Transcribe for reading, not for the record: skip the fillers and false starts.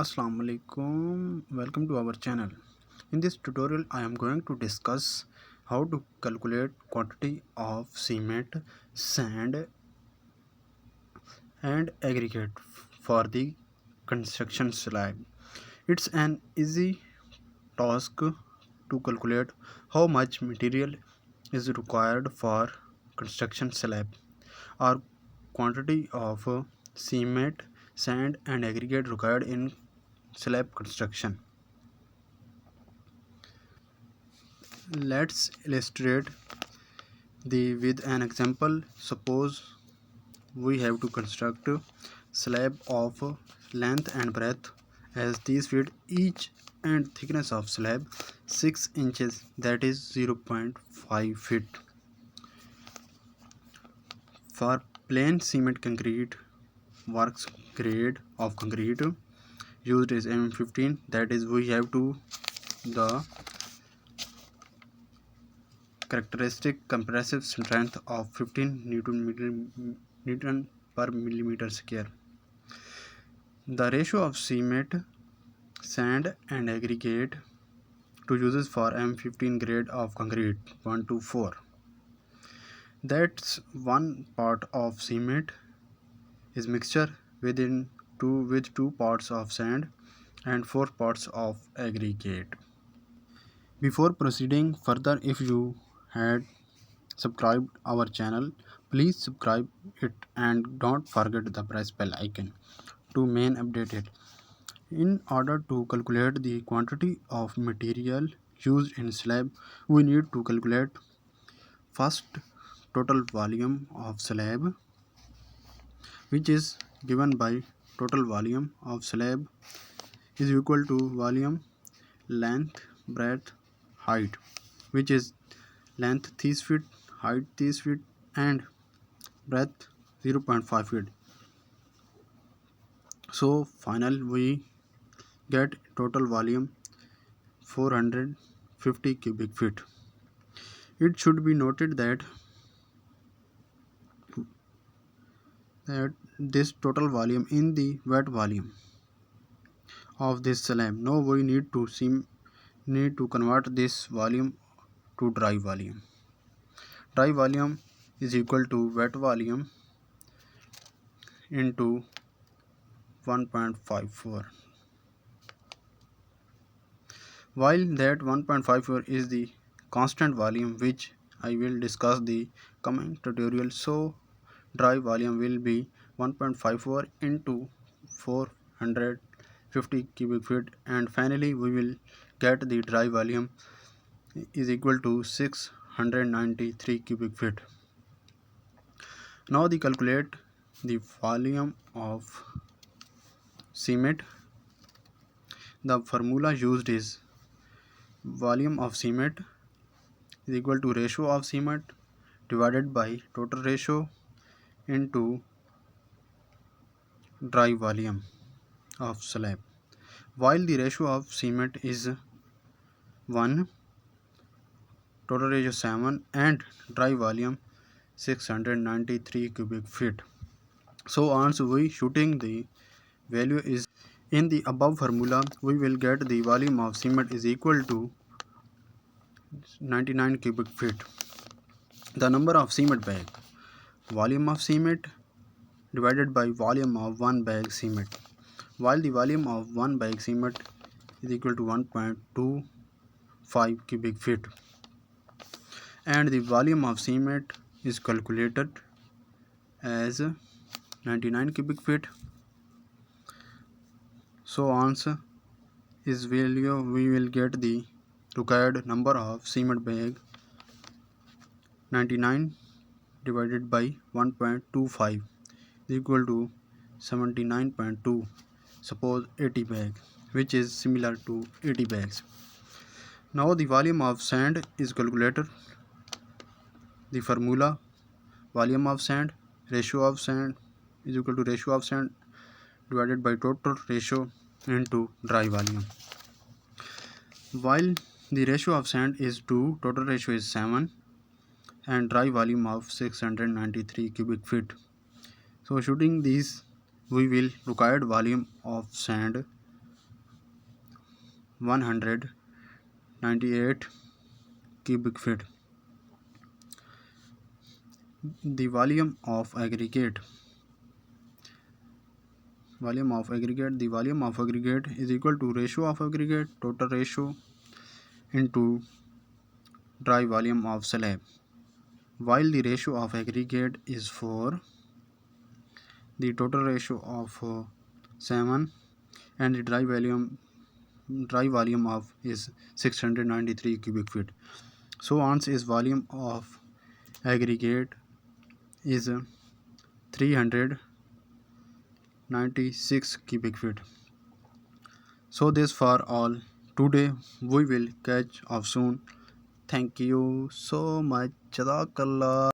Assalamu alaikum. Welcome to our channel. In this tutorial I am going to discuss how to calculate quantity of cement, sand and aggregate for the construction slab. It's an easy task to calculate how much material is required for construction slab or quantity of cement, sand and aggregate required in slab construction. Let's illustrate with an example. Suppose we have to construct a slab of length and breadth as 30 feet each and thickness of slab 6 inches, that is 0.5 feet. For plain cement concrete, works grade of concrete used is M15, that is we have to the characteristic compressive strength of 15 Newton per millimeter square. The ratio of cement, sand and aggregate to uses for M15 grade of concrete 1 to 4. That's 1 part of cement is mixture with 2 parts of sand and 4 parts of aggregate. Before proceeding further, if you had subscribed our channel, please subscribe it and don't forget the press bell icon to main updated. In order to calculate the quantity of material used in slab, we need to calculate first total volume of slab, which is given by total volume of slab is equal to volume, length, breadth, height, which is length 30 feet, height 30 feet and breadth 0.5 feet. So final we get total volume 450 cubic feet. It should be noted that this total volume in the wet volume of this slab. Now we need to convert this volume to dry volume. Dry volume is equal to wet volume into 1.54. While that 1.54 is the constant volume which I will discuss the coming tutorial, so dry volume will be 1.54 into 450 cubic feet, and finally we will get the dry volume is equal to 693 cubic feet. Now the calculate the volume of cement. The formula used is volume of cement is equal to ratio of cement divided by total ratio into dry volume of slab. While the ratio of cement is 1, total ratio 7 and dry volume 693 cubic feet. So once we shooting the value is in the above formula, we will get the volume of cement is equal to 99 cubic feet. The number of cement bag, volume of cement divided by volume of one bag cement. While the volume of one bag cement is equal to 1.25 cubic feet and the volume of cement is calculated as 99 cubic feet. So answer is value we will get the required number of cement bag 99 divided by 1.25 is equal to 79.2, suppose 80 bag, which is similar to 80 bags. Now the volume of sand is calculated. The formula volume of sand, ratio of sand is equal to ratio of sand divided by total ratio into dry volume. While the ratio of sand is 2, total ratio is 7 and dry volume of 693 cubic feet. So shooting these, we will required volume of sand 198 cubic feet. The volume of aggregate. The volume of aggregate is equal to ratio of aggregate total ratio into dry volume of slab. While the ratio of aggregate is 4, the total ratio of 7, and the dry volume of is 693 cubic feet. So answer is volume of aggregate is 396 cubic feet. So this for all today. We will catch up soon. Thank you so much. Jazakallah.